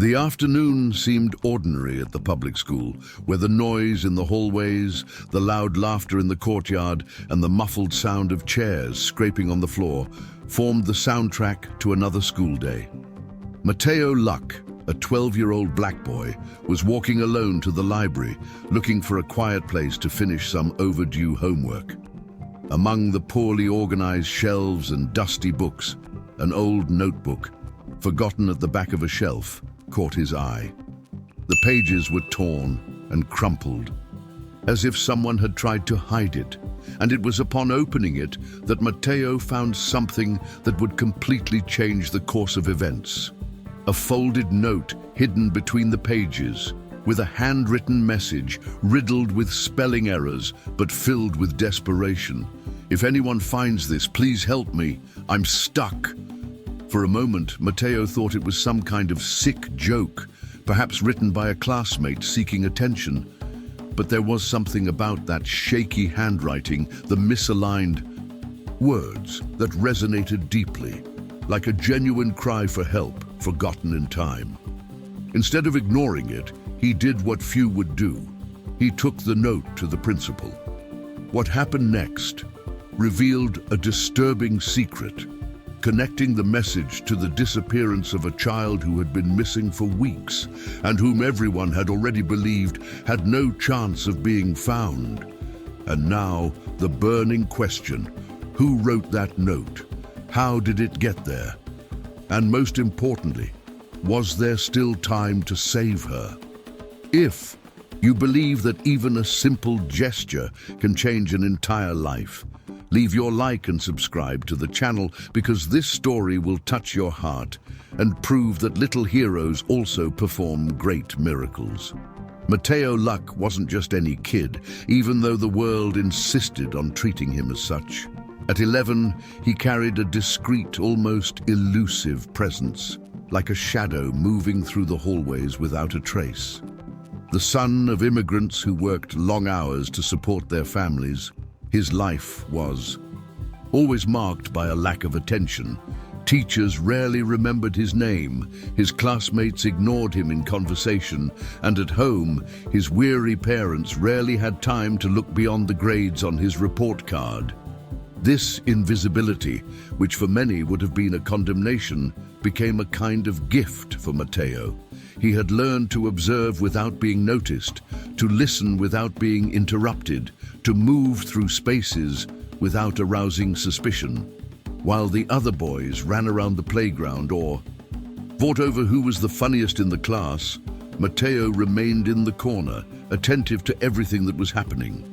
The afternoon seemed ordinary at the public school, where the noise in the hallways, the loud laughter in the courtyard, and the muffled sound of chairs scraping on the floor formed the soundtrack to another school day. Mateo Luck, a 12-year-old black boy, was walking alone to the library, looking for a quiet place to finish some overdue homework. Among the poorly organized shelves and dusty books, an old notebook, forgotten at the back of a shelf, caught his eye. The pages were torn and crumpled, as if someone had tried to hide it, and it was upon opening it that Mateo found something that would completely change the course of events. A folded note hidden between the pages, with a handwritten message riddled with spelling errors but filled with desperation. "If anyone finds this, please help me. I'm stuck." For a moment, Mateo thought it was some kind of sick joke, perhaps written by a classmate seeking attention. But there was something about that shaky handwriting, the misaligned words, that resonated deeply, like a genuine cry for help, forgotten in time. Instead of ignoring it, he did what few would do. He took the note to the principal. What happened next revealed a disturbing secret, connecting the message to the disappearance of a child who had been missing for weeks and whom everyone had already believed had no chance of being found. And now, the burning question: who wrote that note? How did it get there? And most importantly, was there still time to save her? If you believe that even a simple gesture can change an entire life, leave your like and subscribe to the channel, because this story will touch your heart and prove that little heroes also perform great miracles. Mateo Luck wasn't just any kid, even though the world insisted on treating him as such. At 11, he carried a discreet, almost elusive presence, like a shadow moving through the hallways without a trace. The son of immigrants who worked long hours to support their families, his life was always marked by a lack of attention. Teachers rarely remembered his name, his classmates ignored him in conversation, and at home, his weary parents rarely had time to look beyond the grades on his report card. This invisibility, which for many would have been a condemnation, became a kind of gift for Mateo. He had learned to observe without being noticed, to listen without being interrupted, to move through spaces without arousing suspicion. While the other boys ran around the playground or fought over who was the funniest in the class, Mateo remained in the corner, attentive to everything that was happening.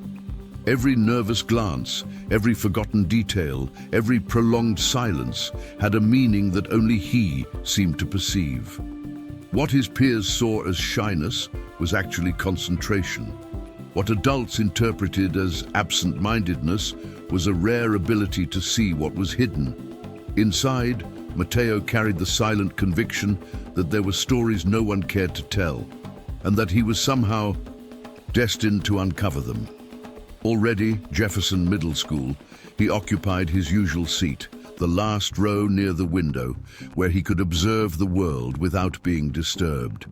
Every nervous glance, every forgotten detail, every prolonged silence had a meaning that only he seemed to perceive. What his peers saw as shyness was actually concentration. What adults interpreted as absent-mindedness was a rare ability to see what was hidden. Inside, Mateo carried the silent conviction that there were stories no one cared to tell, and that he was somehow destined to uncover them. Already Jefferson Middle School, he occupied his usual seat, the last row near the window, where he could observe the world without being disturbed.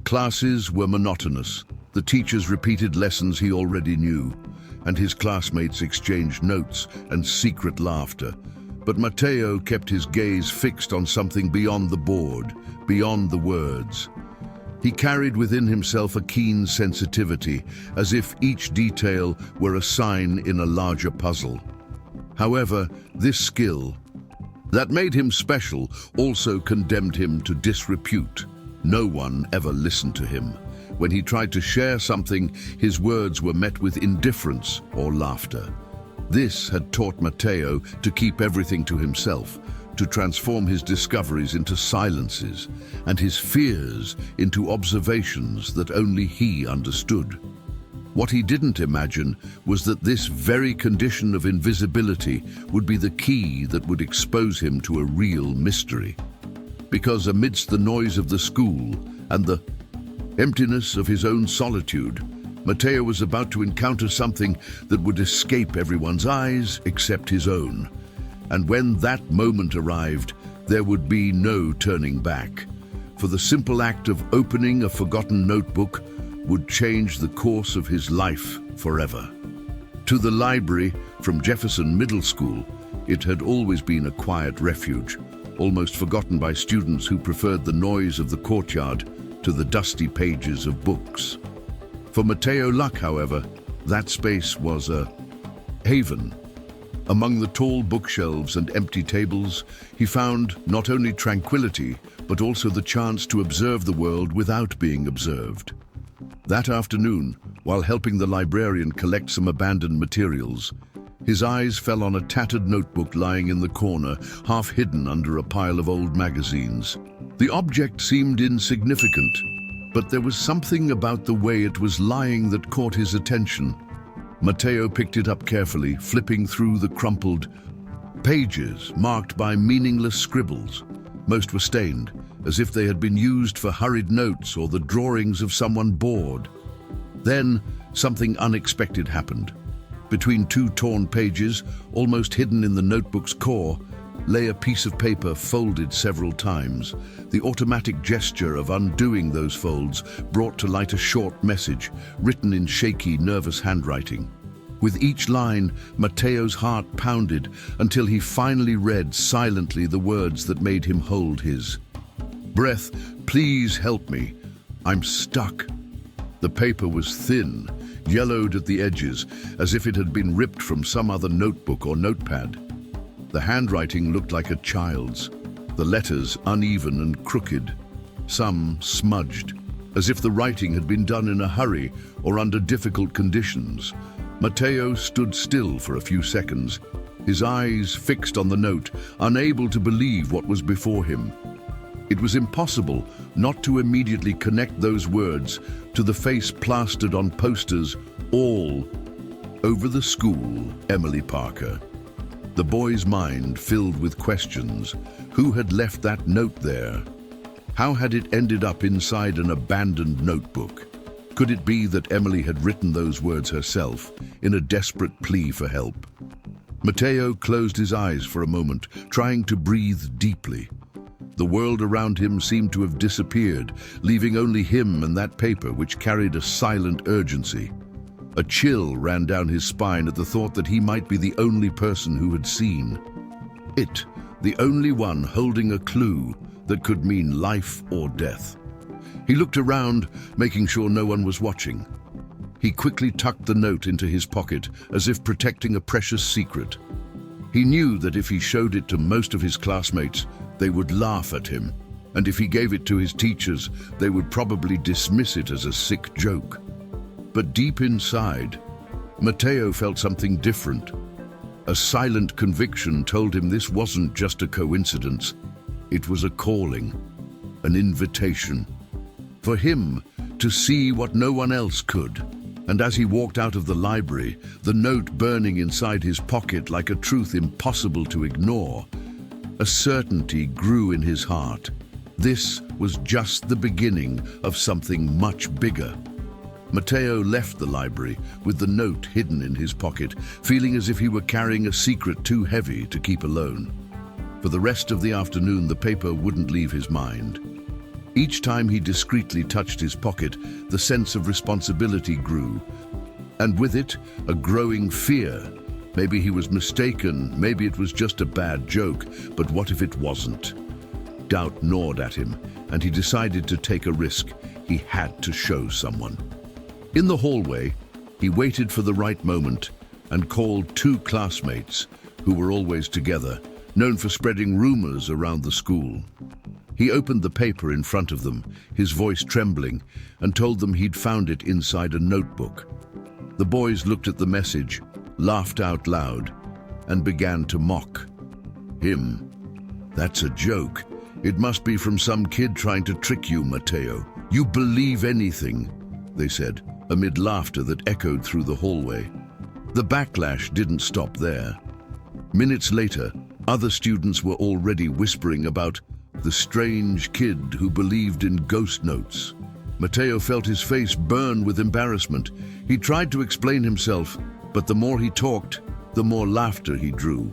Classes were monotonous. The teachers repeated lessons he already knew, and his classmates exchanged notes and secret laughter. But Mateo kept his gaze fixed on something beyond the board, beyond the words. He carried within himself a keen sensitivity, as if each detail were a sign in a larger puzzle. However, this skill that made him special also condemned him to disrepute. No one ever listened to him. When he tried to share something, his words were met with indifference or laughter. This had taught Mateo to keep everything to himself, to transform his discoveries into silences and his fears into observations that only he understood. What he didn't imagine was that this very condition of invisibility would be the key that would expose him to a real mystery. Because amidst the noise of the school and the emptiness of his own solitude, Mateo was about to encounter something that would escape everyone's eyes except his own. And when that moment arrived, there would be no turning back. for the simple act of opening a forgotten notebook would change the course of his life forever. To the library from Jefferson Middle School, it had always been a quiet refuge, almost forgotten by students who preferred the noise of the courtyard to the dusty pages of books. For Mateo Luck, however, that space was a haven. Among the tall bookshelves and empty tables, he found not only tranquility, but also the chance to observe the world without being observed. That afternoon, while helping the librarian collect some abandoned materials, his eyes fell on a tattered notebook lying in the corner, half hidden under a pile of old magazines. The object seemed insignificant, but there was something about the way it was lying that caught his attention. Mateo picked it up carefully, flipping through the crumpled pages marked by meaningless scribbles. Most were stained, as if they had been used for hurried notes or the drawings of someone bored. Then, something unexpected happened. Between two torn pages, almost hidden in the notebook's core, lay a piece of paper folded several times. The automatic gesture of undoing those folds brought to light a short message, written in shaky, nervous handwriting. With each line, Mateo's heart pounded until he finally read silently the words that made him hold his breath. "Please help me. I'm stuck." The paper was thin, yellowed at the edges, as if it had been ripped from some other notebook or notepad. The handwriting looked like a child's, the letters uneven and crooked, some smudged, as if the writing had been done in a hurry or under difficult conditions. Mateo stood still for a few seconds, his eyes fixed on the note, unable to believe what was before him. It was impossible not to immediately connect those words to the face plastered on posters all over the school, Emily Parker. The boy's mind filled with questions. Who had left that note there? How had it ended up inside an abandoned notebook? Could it be that Emily had written those words herself in a desperate plea for help? Mateo closed his eyes for a moment, trying to breathe deeply. The world around him seemed to have disappeared, leaving only him and that paper which carried a silent urgency. A chill ran down his spine at the thought that he might be the only person who had seen it, the only one holding a clue that could mean life or death. He looked around, making sure no one was watching. He quickly tucked the note into his pocket, as if protecting a precious secret. He knew that if he showed it to most of his classmates, they would laugh at him, and if he gave it to his teachers, they would probably dismiss it as a sick joke. But deep inside, Mateo felt something different. A silent conviction told him this wasn't just a coincidence. It was a calling, an invitation, for him to see what no one else could. And as he walked out of the library, the note burning inside his pocket like a truth impossible to ignore, a certainty grew in his heart. This was just the beginning of something much bigger. Mateo left the library with the note hidden in his pocket, feeling as if he were carrying a secret too heavy to keep alone. For the rest of the afternoon, the paper wouldn't leave his mind. Each time he discreetly touched his pocket, the sense of responsibility grew, and with it, a growing fear. Maybe he was mistaken, maybe it was just a bad joke, but what if it wasn't? Doubt gnawed at him, and he decided to take a risk. He had to show someone. In the hallway, he waited for the right moment and called two classmates who were always together, known for spreading rumors around the school. He opened the paper in front of them, his voice trembling, and told them he'd found it inside a notebook. The boys looked at the message, laughed out loud, and began to mock him. "That's a joke. It must be from some kid trying to trick you, Mateo. You believe anything," they said, amid laughter that echoed through the hallway. The backlash didn't stop there. Minutes later, other students were already whispering about the strange kid who believed in ghost notes. Mateo felt his face burn with embarrassment. He tried to explain himself, but the more he talked, the more laughter he drew.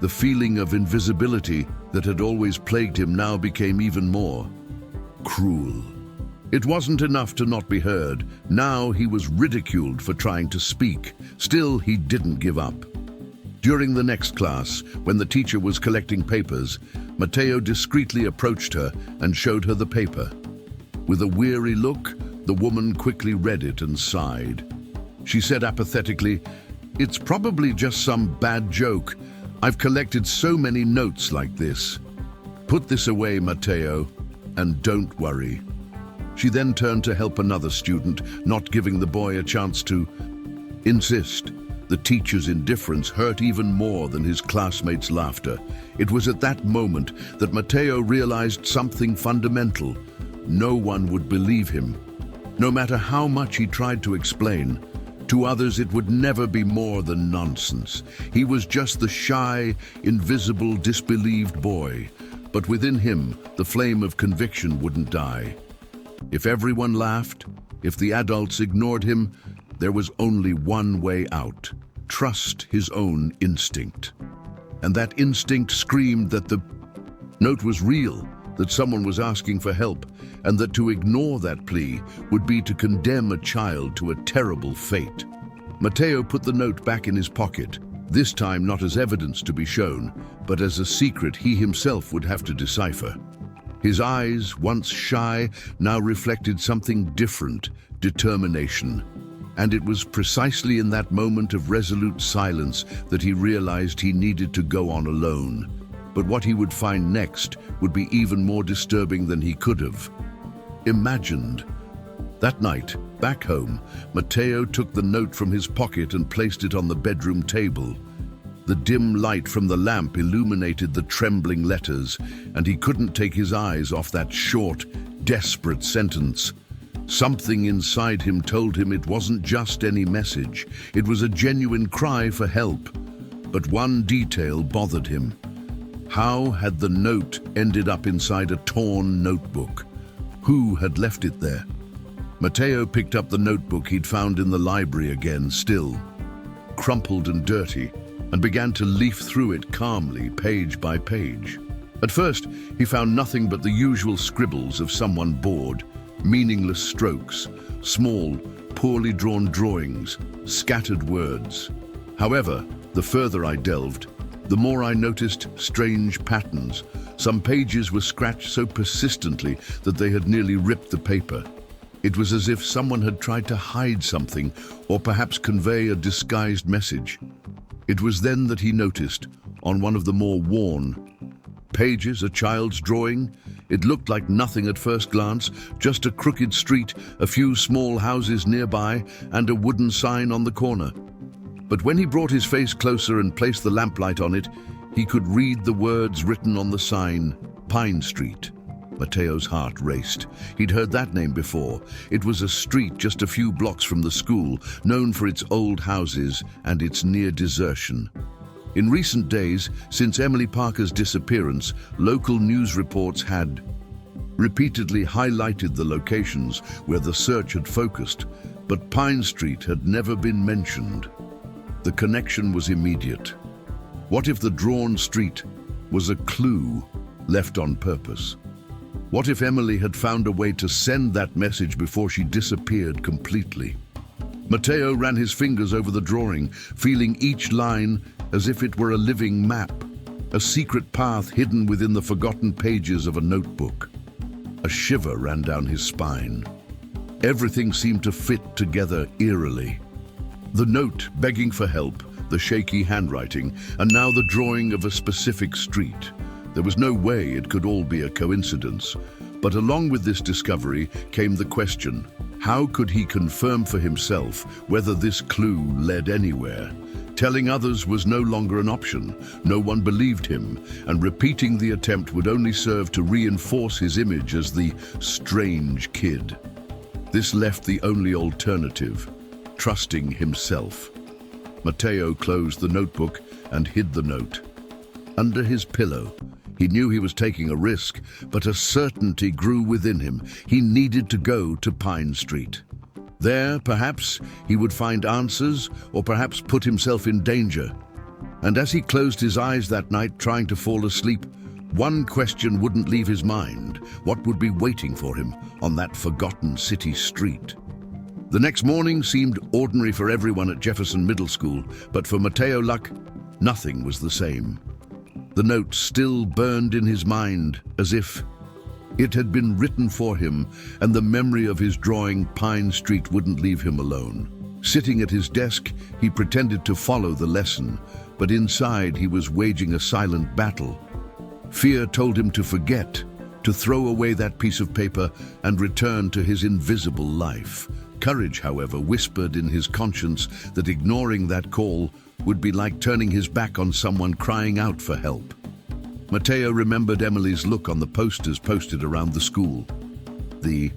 The feeling of invisibility that had always plagued him now became even more. cruel. It wasn't enough to not be heard. Now he was ridiculed for trying to speak. Still, he didn't give up. During the next class, when the teacher was collecting papers, Mateo discreetly approached her and showed her the paper. With a weary look, the woman quickly read it and sighed. She said apathetically, "It's probably just some bad joke. I've collected so many notes like this. Put this away, Mateo, and don't worry." She then turned to help another student, not giving the boy a chance to insist. The teacher's indifference hurt even more than his classmates' laughter. It was at that moment that Mateo realized something fundamental. No one would believe him. No matter how much he tried to explain, to others it would never be more than nonsense. He was just the shy, invisible, disbelieved boy. But within him, the flame of conviction wouldn't die. If everyone laughed, if the adults ignored him, there was only one way out: trust his own instinct. And that instinct screamed that the note was real, that someone was asking for help, and that to ignore that plea would be to condemn a child to a terrible fate. Mateo put the note back in his pocket, this time not as evidence to be shown, but as a secret he himself would have to decipher. His eyes, once shy, now reflected something different: determination. And it was precisely in that moment of resolute silence that he realized he needed to go on alone. But what he would find next would be even more disturbing than he could have imagined. That night, back home, Mateo took the note from his pocket and placed it on the bedroom table. The dim light from the lamp illuminated the trembling letters, and he couldn't take his eyes off that short, desperate sentence. Something inside him told him it wasn't just any message. It was a genuine cry for help. But one detail bothered him. How had the note ended up inside a torn notebook? Who had left it there? Mateo picked up the notebook he'd found in the library again, still crumpled and dirty, and began to leaf through it calmly, page by page. At first, he found nothing but the usual scribbles of someone bored. Meaningless strokes, small, poorly drawn drawings, scattered words. However, the further I delved, the more I noticed strange patterns. Some pages were scratched so persistently that they had nearly ripped the paper. It was as if someone had tried to hide something, or perhaps convey a disguised message. It was then that he noticed, on one of the more worn pages, a child's drawing. It looked like nothing at first glance, just a crooked street, a few small houses nearby, and a wooden sign on the corner. But when he brought his face closer and placed the lamplight on it, he could read the words written on the sign, Pine Street. Mateo's heart raced. He'd heard that name before. It was a street just a few blocks from the school, known for its old houses and its near desertion. In recent days, since Emily Parker's disappearance, local news reports had repeatedly highlighted the locations where the search had focused, but Pine Street had never been mentioned. The connection was immediate. What if the drawn street was a clue left on purpose? What if Emily had found a way to send that message before she disappeared completely? Mateo ran his fingers over the drawing, feeling each line as if it were a living map, a secret path hidden within the forgotten pages of a notebook. A shiver ran down his spine. Everything seemed to fit together eerily. The note begging for help, the shaky handwriting, and now the drawing of a specific street. There was no way it could all be a coincidence. But along with this discovery came the question: how could he confirm for himself whether this clue led anywhere? Telling others was no longer an option. No one believed him, and repeating the attempt would only serve to reinforce his image as the strange kid. This left the only alternative: trusting himself. Mateo closed the notebook and hid the note under his pillow. He knew he was taking a risk, but a certainty grew within him. He needed to go to Pine Street. There, perhaps, he would find answers, or perhaps put himself in danger. And as he closed his eyes that night, trying to fall asleep, One question wouldn't leave his mind: what would be waiting for him on that forgotten city street? The next morning seemed ordinary for everyone at Jefferson Middle School, but for Mateo Luck, nothing was the same. The note still burned in his mind as if it had been written for him, and the memory of his drawing Pine Street wouldn't leave him alone. Sitting at his desk, he pretended to follow the lesson, but inside he was waging a silent battle. Fear told him to forget, to throw away that piece of paper and return to his invisible life. Courage, however, whispered in his conscience that ignoring that call would be like turning his back on someone crying out for help. Mateo remembered Emily's look on the posters posted around the school. The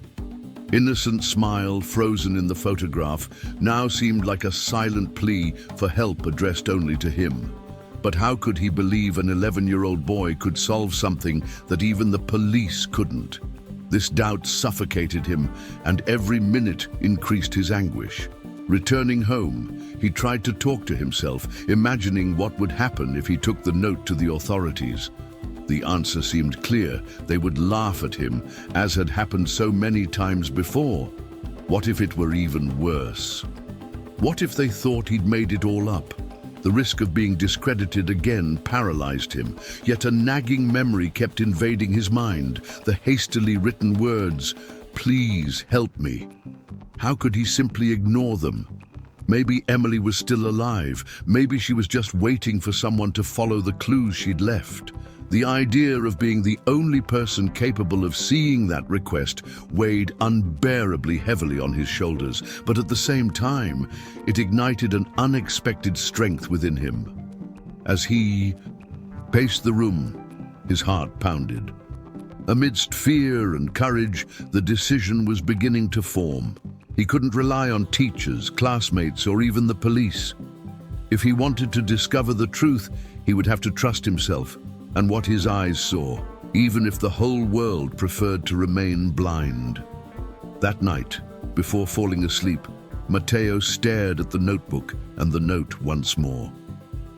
innocent smile frozen in the photograph now seemed like a silent plea for help addressed only to him. But how could he believe an 11-year-old boy could solve something that even the police couldn't? This doubt suffocated him, and every minute increased his anguish. Returning home, he tried to talk to himself, imagining what would happen if he took the note to the authorities. The answer seemed clear: they would laugh at him, as had happened so many times before. What if it were even worse? What if they thought he'd made it all up? The risk of being discredited again paralyzed him, yet a nagging memory kept invading his mind, the hastily written words, "Please help me." How could he simply ignore them? Maybe Emily was still alive. Maybe she was just waiting for someone to follow the clues she'd left. The idea of being the only person capable of seeing that request weighed unbearably heavily on his shoulders, but at the same time, it ignited an unexpected strength within him. As he paced the room, his heart pounded. Amidst fear and courage, the decision was beginning to form. He couldn't rely on teachers, classmates, or even the police. If he wanted to discover the truth, he would have to trust himself and what his eyes saw, even if the whole world preferred to remain blind. That night, before falling asleep, Mateo stared at the notebook and the note once more.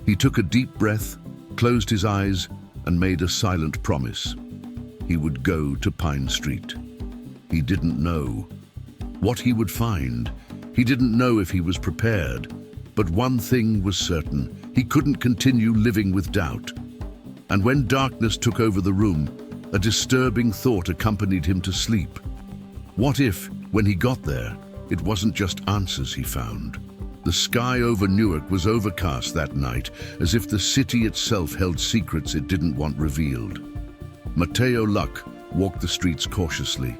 He took a deep breath, closed his eyes, and made a silent promise. He would go to Pine Street. He didn't know what he would find. He didn't know if he was prepared. But one thing was certain: he couldn't continue living with doubt. And when darkness took over the room, a disturbing thought accompanied him to sleep. What if, when he got there, it wasn't just answers he found? The sky over Newark was overcast that night, as if the city itself held secrets it didn't want revealed. Mateo Luck walked the streets cautiously,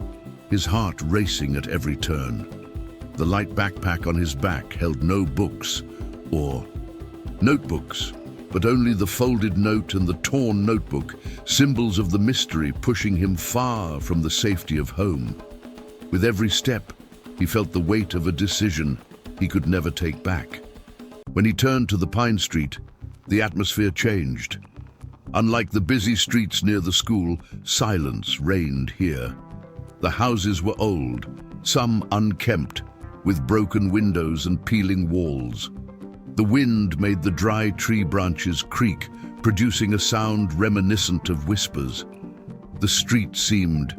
his heart racing at every turn. The light backpack on his back held no books or notebooks, but only the folded note and the torn notebook, symbols of the mystery pushing him far from the safety of home. With every step, he felt the weight of a decision he could never take back. When he turned to the Pine Street, the atmosphere changed. Unlike the busy streets near the school, silence reigned here. The houses were old, some unkempt, with broken windows and peeling walls. The wind made the dry tree branches creak, producing a sound reminiscent of whispers. The street seemed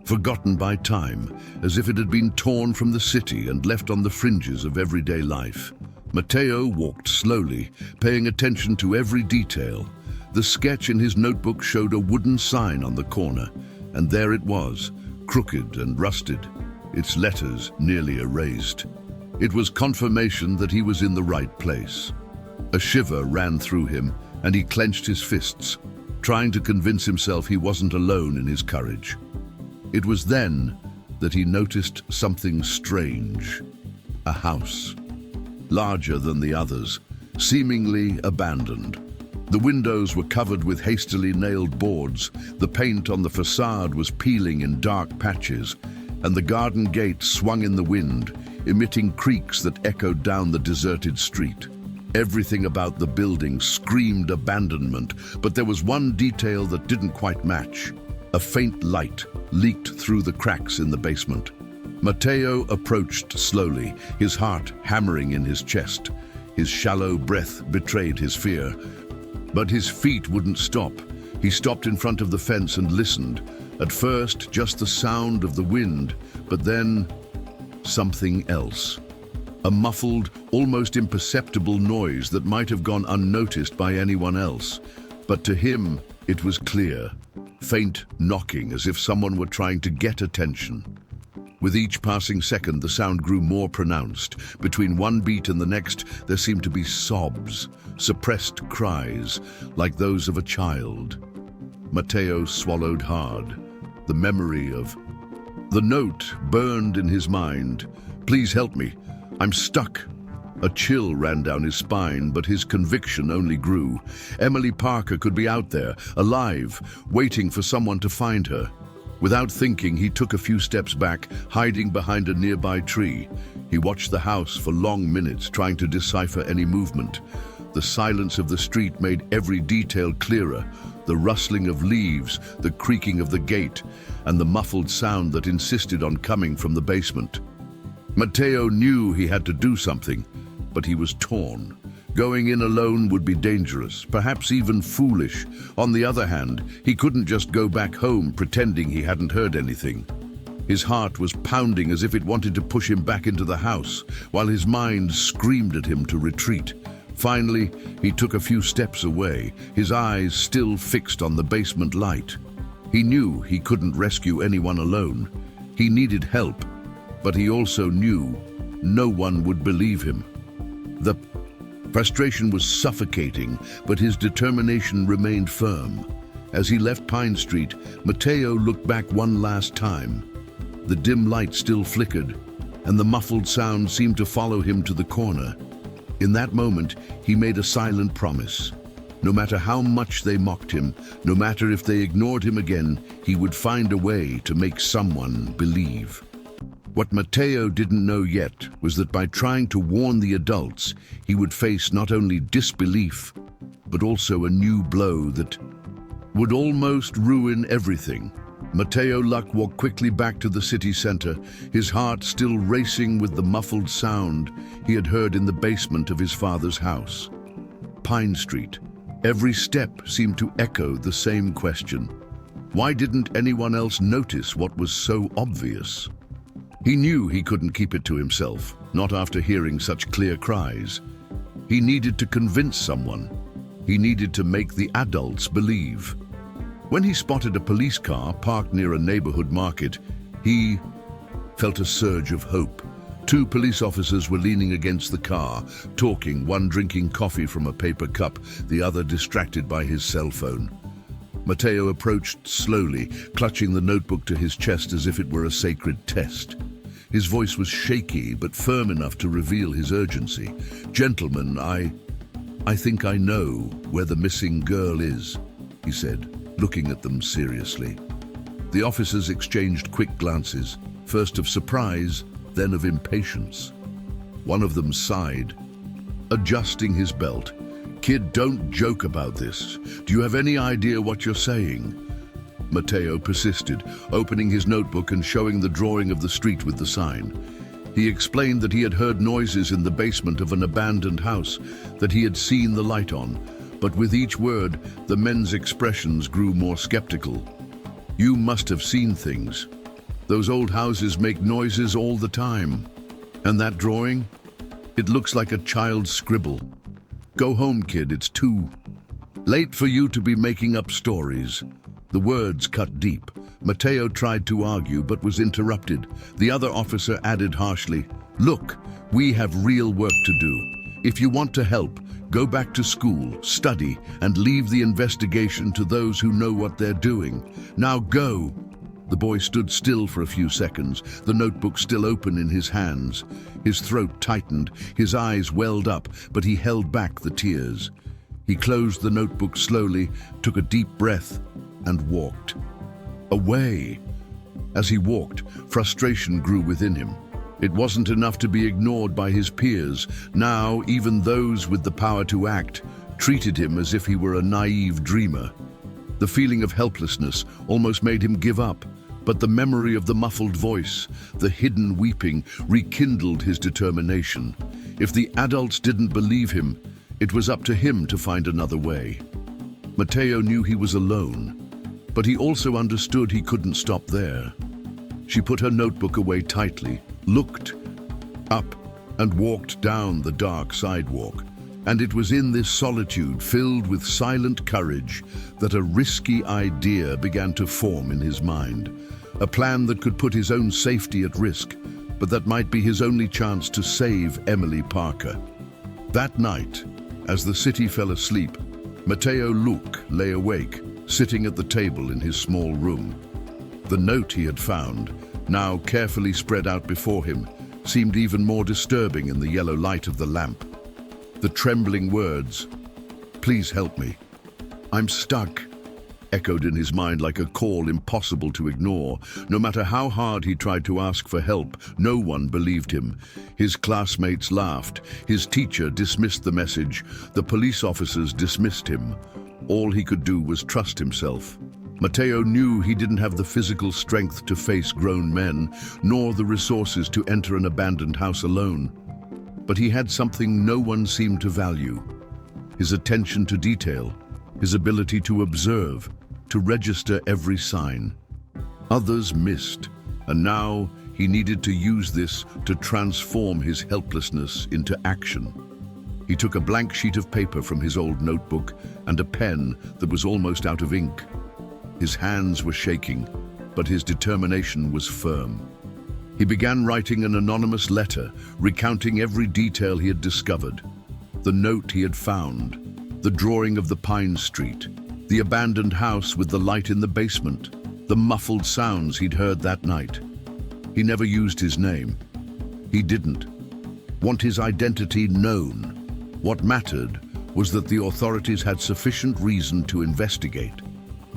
forgotten by time, as if it had been torn from the city and left on the fringes of everyday life. Mateo walked slowly, paying attention to every detail. The sketch in his notebook showed a wooden sign on the corner, and there it was, crooked and rusted, its letters nearly erased. It was confirmation that he was in the right place. A shiver ran through him, and he clenched his fists, trying to convince himself he wasn't alone in his courage. It was then that he noticed something strange. A house, larger than the others, seemingly abandoned. The windows were covered with hastily nailed boards, the paint on the facade was peeling in dark patches, and the garden gate swung in the wind, emitting creaks that echoed down the deserted street. Everything about the building screamed abandonment, but there was one detail that didn't quite match. A faint light leaked through the cracks in the basement. Mateo approached slowly, his heart hammering in his chest. His shallow breath betrayed his fear. But his feet wouldn't stop. He stopped in front of the fence and listened. At first, just the sound of the wind, but then something else. A muffled, almost imperceptible noise that might have gone unnoticed by anyone else. But to him, it was clear. Faint knocking, as if someone were trying to get attention. With each passing second, the sound grew more pronounced. Between one beat and the next, there seemed to be sobs, suppressed cries, like those of a child. Mateo swallowed hard. The memory of the note burned in his mind. "Please help me. I'm stuck." A chill ran down his spine, but his conviction only grew. Emily Parker could be out there, alive, waiting for someone to find her. Without thinking, he took a few steps back, hiding behind a nearby tree. He watched the house for long minutes, trying to decipher any movement. The silence of the street made every detail clearer. The rustling of leaves, the creaking of the gate, and the muffled sound that insisted on coming from the basement. Mateo knew he had to do something, but he was torn. Going in alone would be dangerous, perhaps even foolish. On the other hand, he couldn't just go back home pretending he hadn't heard anything. His heart was pounding as if it wanted to push him back into the house, while his mind screamed at him to retreat. Finally, he took a few steps away, his eyes still fixed on the basement light. He knew he couldn't rescue anyone alone. He needed help, but he also knew no one would believe him. The frustration was suffocating, but his determination remained firm. As he left Pine Street, Mateo looked back one last time. The dim light still flickered, and the muffled sound seemed to follow him to the corner. In that moment, he made a silent promise. No matter how much they mocked him, no matter if they ignored him again, he would find a way to make someone believe. What Mateo didn't know yet was that by trying to warn the adults, he would face not only disbelief, but also a new blow that would almost ruin everything. Mateo Luck walked quickly back to the city center, his heart still racing with the muffled sound he had heard in the basement of his father's house. Pine Street. Every step seemed to echo the same question. Why didn't anyone else notice what was so obvious? He knew he couldn't keep it to himself, not after hearing such clear cries. He needed to convince someone. He needed to make the adults believe. When he spotted a police car parked near a neighborhood market, he felt a surge of hope. Two police officers were leaning against the car, talking, one drinking coffee from a paper cup, the other distracted by his cell phone. Mateo approached slowly, clutching the notebook to his chest as if it were a sacred test. His voice was shaky, but firm enough to reveal his urgency. "Gentlemen, I think I know where the missing girl is," he said, looking at them seriously. The officers exchanged quick glances, first of surprise, then of impatience. One of them sighed, adjusting his belt. "Kid, don't joke about this. Do you have any idea what you're saying?" Mateo persisted, opening his notebook and showing the drawing of the street with the sign. He explained that he had heard noises in the basement of an abandoned house, that he had seen the light on. But with each word, the men's expressions grew more skeptical. "You must have seen things. Those old houses make noises all the time. And that drawing? It looks like a child's scribble. Go home, kid, it's too late for you to be making up stories." The words cut deep. Mateo tried to argue, but was interrupted. The other officer added harshly, "Look, we have real work to do. If you want to help, go back to school, study, and leave the investigation to those who know what they're doing. Now go." The boy stood still for a few seconds, the notebook still open in his hands. His throat tightened, his eyes welled up, but he held back the tears. He closed the notebook slowly, took a deep breath, and walked away. As he walked, frustration grew within him. It wasn't enough to be ignored by his peers. Now, even those with the power to act treated him as if he were a naive dreamer. The feeling of helplessness almost made him give up, but the memory of the muffled voice, the hidden weeping, rekindled his determination. If the adults didn't believe him, it was up to him to find another way. Mateo knew he was alone, but he also understood he couldn't stop there. She put her notebook away tightly, looked up, and walked down the dark sidewalk. And it was in this solitude, filled with silent courage, that a risky idea began to form in his mind. A plan that could put his own safety at risk, but that might be his only chance to save Emily Parker. That night, as the city fell asleep, Mateo Luck lay awake, sitting at the table in his small room. The note he had found, now carefully spread out before him, seemed even more disturbing in the yellow light of the lamp. The trembling words, "Please help me. I'm stuck," echoed in his mind like a call impossible to ignore. No matter how hard he tried to ask for help, no one believed him. His classmates laughed, his teacher dismissed the message, the police officers dismissed him. All he could do was trust himself. Mateo knew he didn't have the physical strength to face grown men, nor the resources to enter an abandoned house alone. But he had something no one seemed to value: his attention to detail, his ability to observe, to register every sign. Others missed, and now he needed to use this to transform his helplessness into action. He took a blank sheet of paper from his old notebook and a pen that was almost out of ink. His hands were shaking, but his determination was firm. He began writing an anonymous letter, recounting every detail he had discovered. The note he had found, the drawing of the Pine Street, the abandoned house with the light in the basement, the muffled sounds he'd heard that night. He never used his name. He didn't want his identity known. What mattered was that the authorities had sufficient reason to investigate.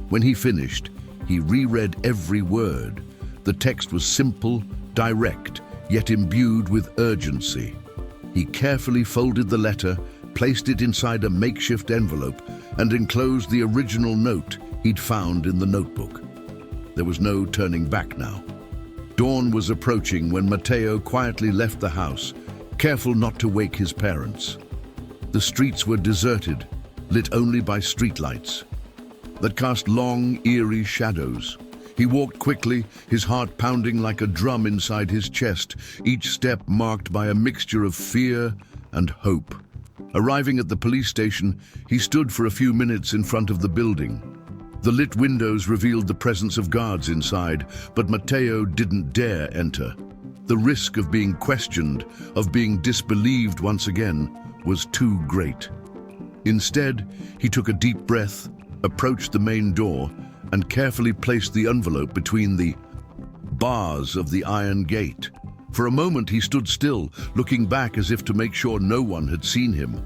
When he finished, he reread every word. The text was simple, direct, yet imbued with urgency. He carefully folded the letter, placed it inside a makeshift envelope, and enclosed the original note he'd found in the notebook. There was no turning back now. Dawn was approaching when Mateo quietly left the house, careful not to wake his parents. The streets were deserted, lit only by streetlights that cast long, eerie shadows. He walked quickly, his heart pounding like a drum inside his chest, each step marked by a mixture of fear and hope. Arriving at the police station, he stood for a few minutes in front of the building. The lit windows revealed the presence of guards inside, but Mateo didn't dare enter. The risk of being questioned, of being disbelieved once again, was too great. Instead, he took a deep breath, approached the main door, and carefully placed the envelope between the bars of the iron gate. For a moment he stood still, looking back as if to make sure no one had seen him.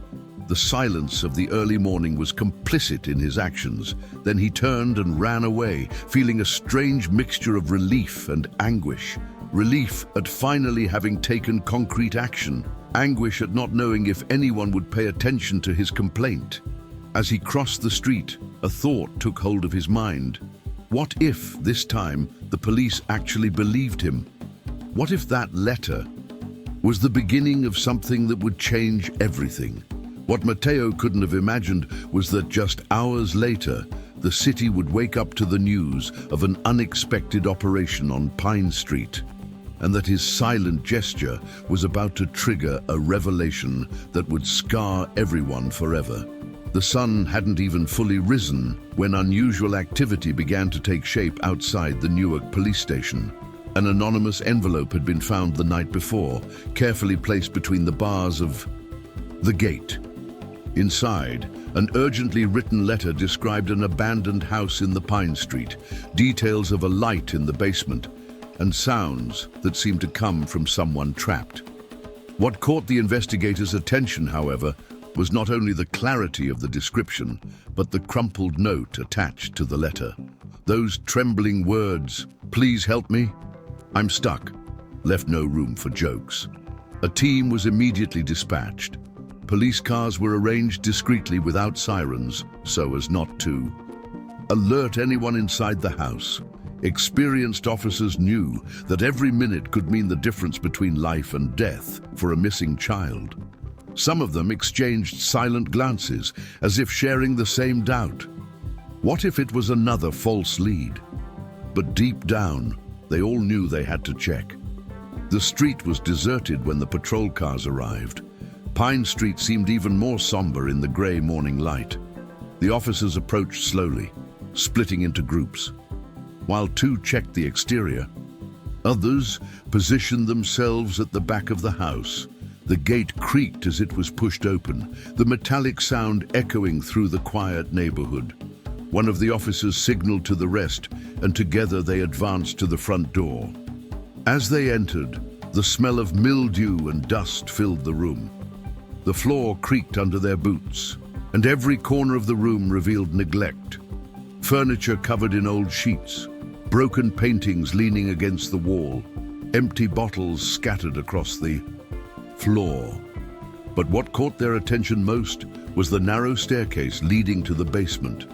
The silence of the early morning was complicit in his actions. Then he turned and ran away, feeling a strange mixture of relief and anguish. Relief at finally having taken concrete action. Anguish at not knowing if anyone would pay attention to his complaint. As he crossed the street, a thought took hold of his mind. What if, this time, the police actually believed him? What if that letter was the beginning of something that would change everything? What Mateo couldn't have imagined was that just hours later, the city would wake up to the news of an unexpected operation on Pine Street, and that his silent gesture was about to trigger a revelation that would scar everyone forever. The sun hadn't even fully risen when unusual activity began to take shape outside the Newark police station. An anonymous envelope had been found the night before, carefully placed between the bars of the gate. Inside, an urgently written letter described an abandoned house in the Pine Street, details of a light in the basement, and sounds that seemed to come from someone trapped. What caught the investigators' attention, however, was not only the clarity of the description, but the crumpled note attached to the letter. Those trembling words, "Please help me, I'm stuck," left no room for jokes. A team was immediately dispatched. Police cars were arranged discreetly without sirens, so as not to alert anyone inside the house. Experienced officers knew that every minute could mean the difference between life and death for a missing child. Some of them exchanged silent glances, as if sharing the same doubt. What if it was another false lead? But deep down, they all knew they had to check. The street was deserted when the patrol cars arrived. Pine Street seemed even more somber in the grey morning light. The officers approached slowly, splitting into groups. While two checked the exterior, others positioned themselves at the back of the house. The gate creaked as it was pushed open, the metallic sound echoing through the quiet neighborhood. One of the officers signaled to the rest, and together they advanced to the front door. As they entered, the smell of mildew and dust filled the room. The floor creaked under their boots, and every corner of the room revealed neglect. Furniture covered in old sheets, broken paintings leaning against the wall, empty bottles scattered across the floor. But what caught their attention most was the narrow staircase leading to the basement.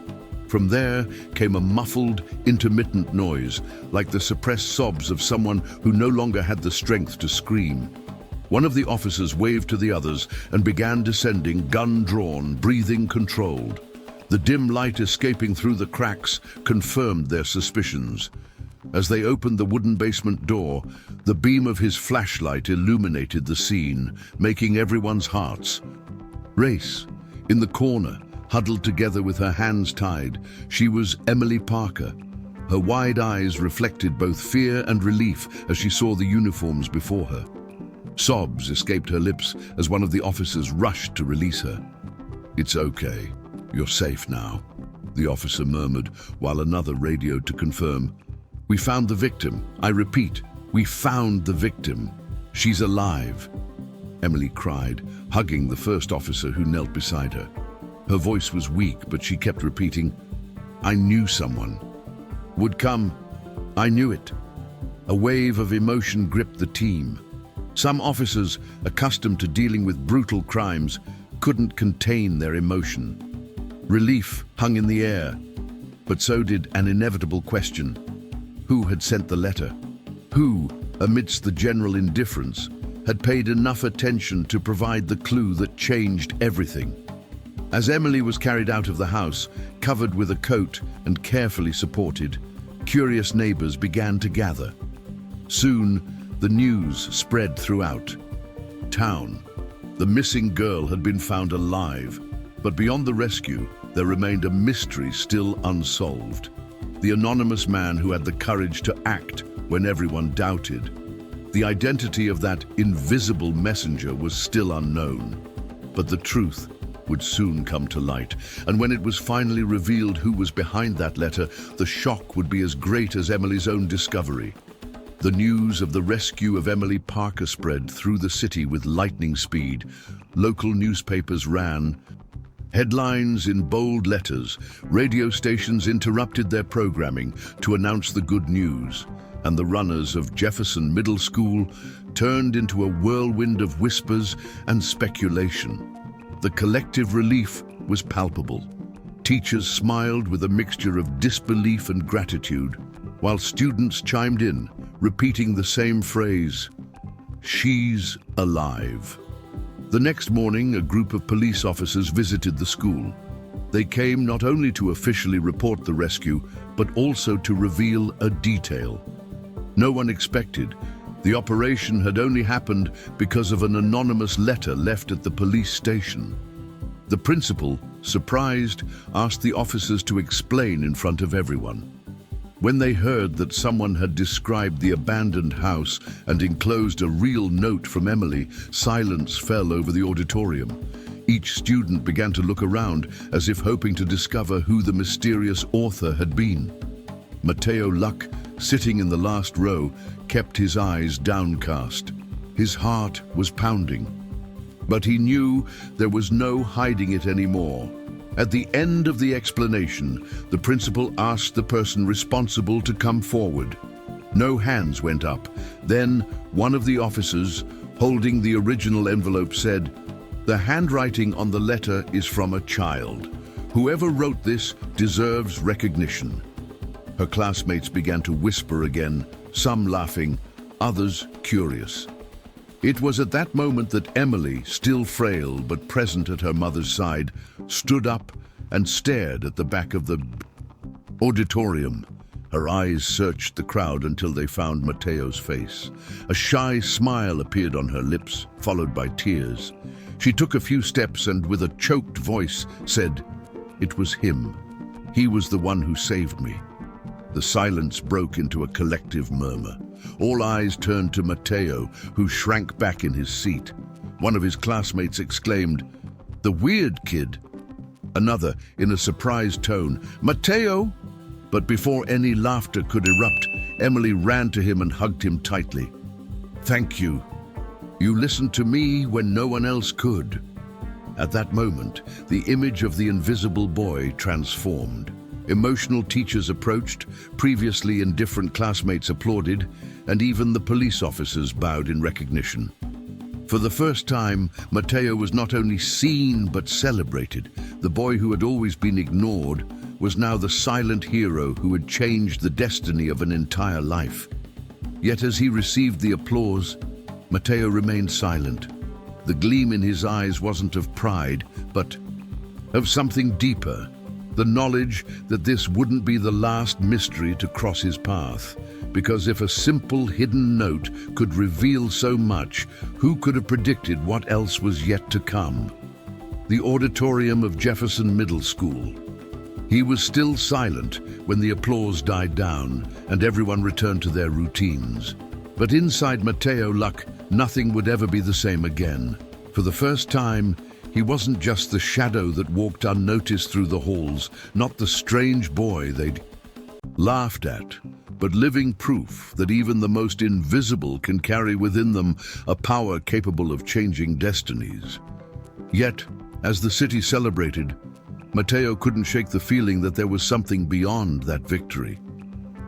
From there came a muffled, intermittent noise, like the suppressed sobs of someone who no longer had the strength to scream. One of the officers waved to the others and began descending, gun drawn, breathing controlled. The dim light escaping through the cracks confirmed their suspicions. As they opened the wooden basement door, the beam of his flashlight illuminated the scene, making everyone's hearts race. In the corner, huddled together with her hands tied, she was Emily Parker. Her wide eyes reflected both fear and relief as she saw the uniforms before her. Sobs escaped her lips as one of the officers rushed to release her. "It's okay. You're safe now," the officer murmured, while another radioed to confirm. "We found the victim. I repeat, we found the victim. She's alive," Emily cried, hugging the first officer who knelt beside her. Her voice was weak, but she kept repeating, "I knew someone would come. I knew it." A wave of emotion gripped the team. Some officers, accustomed to dealing with brutal crimes, couldn't contain their emotion. Relief hung in the air, but so did an inevitable question. Who had sent the letter? Who, amidst the general indifference, had paid enough attention to provide the clue that changed everything? As Emily was carried out of the house, covered with a coat and carefully supported, curious neighbors began to gather. Soon, the news spread throughout town. The missing girl had been found alive, but beyond the rescue, there remained a mystery still unsolved. The anonymous man who had the courage to act when everyone doubted. The identity of that invisible messenger was still unknown, but the truth would soon come to light, and when it was finally revealed who was behind that letter, the shock would be as great as Emily's own discovery. The news of the rescue of Emily Parker spread through the city with lightning speed. Local newspapers ran headlines in bold letters. Radio stations interrupted their programming to announce the good news, and the runners of Jefferson Middle School turned into a whirlwind of whispers and speculation. The collective relief was palpable. Teachers smiled with a mixture of disbelief and gratitude, while students chimed in, repeating the same phrase, "She's alive." The next morning, a group of police officers visited the school. They came not only to officially report the rescue, but also to reveal a detail no one expected. The operation had only happened because of an anonymous letter left at the police station. The principal, surprised, asked the officers to explain in front of everyone. When they heard that someone had described the abandoned house and enclosed a real note from Emily, silence fell over the auditorium. Each student began to look around as if hoping to discover who the mysterious author had been. Mateo Luck, sitting in the last row, kept his eyes downcast. His heart was pounding. But he knew there was no hiding it anymore. At the end of the explanation, the principal asked the person responsible to come forward. No hands went up. Then one of the officers, holding the original envelope, said, "The handwriting on the letter is from a child. Whoever wrote this deserves recognition." Her classmates began to whisper again, some laughing, others curious. It was at that moment that Emily, still frail but present at her mother's side, stood up and stared at the back of the Auditorium. Her eyes searched the crowd until they found Mateo's face. A shy smile appeared on her lips, followed by tears. She took a few steps and, with a choked voice, said, "It was him. He was the one who saved me." The silence broke into a collective murmur. All eyes turned to Mateo, who shrank back in his seat. One of his classmates exclaimed, "The weird kid." Another, in a surprised tone, "Mateo!" But before any laughter could erupt, Emily ran to him and hugged him tightly. "Thank you. You listened to me when no one else could." At that moment, the image of the invisible boy transformed. Emotional teachers approached, previously indifferent classmates applauded, and even the police officers bowed in recognition. For the first time, Mateo was not only seen but celebrated. The boy who had always been ignored was now the silent hero who had changed the destiny of an entire life. Yet as he received the applause, Mateo remained silent. The gleam in his eyes wasn't of pride, but of something deeper. The knowledge that this wouldn't be the last mystery to cross his path. Because if a simple hidden note could reveal so much, who could have predicted what else was yet to come? The auditorium of Jefferson Middle School. He was still silent when the applause died down and everyone returned to their routines. But inside Mateo Luck, nothing would ever be the same again. For the first time, he wasn't just the shadow that walked unnoticed through the halls, not the strange boy they'd laughed at, but living proof that even the most invisible can carry within them a power capable of changing destinies. Yet, as the city celebrated, Mateo couldn't shake the feeling that there was something beyond that victory.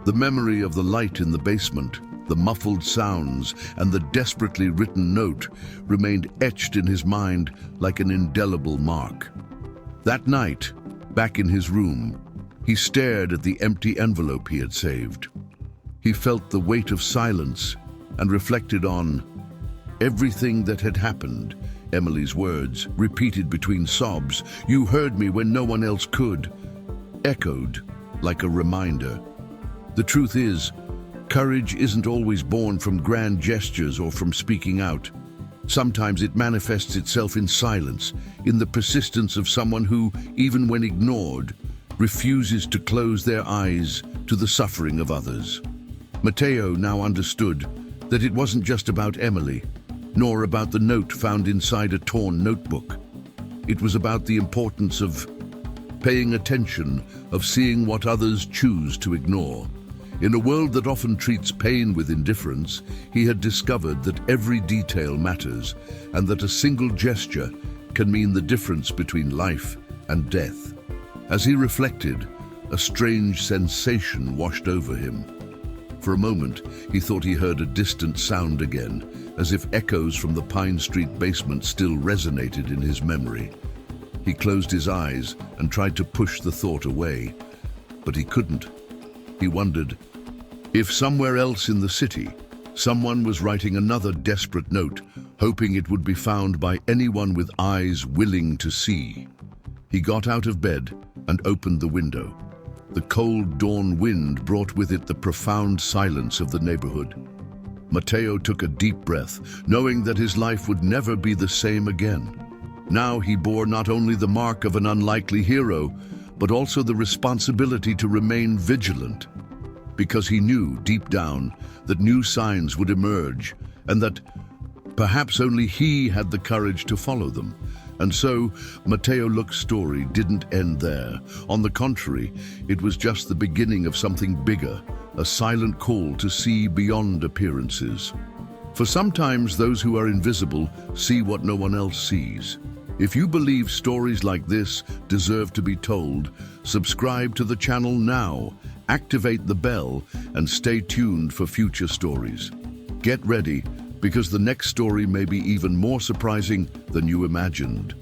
The memory of the light in the basement, the muffled sounds, and the desperately written note remained etched in his mind like an indelible mark. That night, back in his room, he stared at the empty envelope he had saved. He felt the weight of silence and reflected on everything that had happened. Emily's words, repeated between sobs, "You heard me when no one else could," echoed like a reminder. The truth is, courage isn't always born from grand gestures or from speaking out. Sometimes it manifests itself in silence, in the persistence of someone who, even when ignored, refuses to close their eyes to the suffering of others. Mateo now understood that it wasn't just about Emily, nor about the note found inside a torn notebook. It was about the importance of paying attention, of seeing what others choose to ignore. In a world that often treats pain with indifference, he had discovered that every detail matters and that a single gesture can mean the difference between life and death. As he reflected, a strange sensation washed over him. For a moment, he thought he heard a distant sound again, as if echoes from the Pine Street basement still resonated in his memory. He closed his eyes and tried to push the thought away, but he couldn't. He wondered if somewhere else in the city, someone was writing another desperate note, hoping it would be found by anyone with eyes willing to see. He got out of bed and opened the window. The cold dawn wind brought with it the profound silence of the neighborhood. Mateo took a deep breath, knowing that his life would never be the same again. Now he bore not only the mark of an unlikely hero, but also the responsibility to remain vigilant, because he knew deep down that new signs would emerge and that perhaps only he had the courage to follow them. And so, Mateo Luck's story didn't end there. On the contrary, it was just the beginning of something bigger, a silent call to see beyond appearances. For sometimes those who are invisible see what no one else sees. If you believe stories like this deserve to be told, subscribe to the channel now, activate the bell, and stay tuned for future stories. Get ready, because the next story may be even more surprising than you imagined.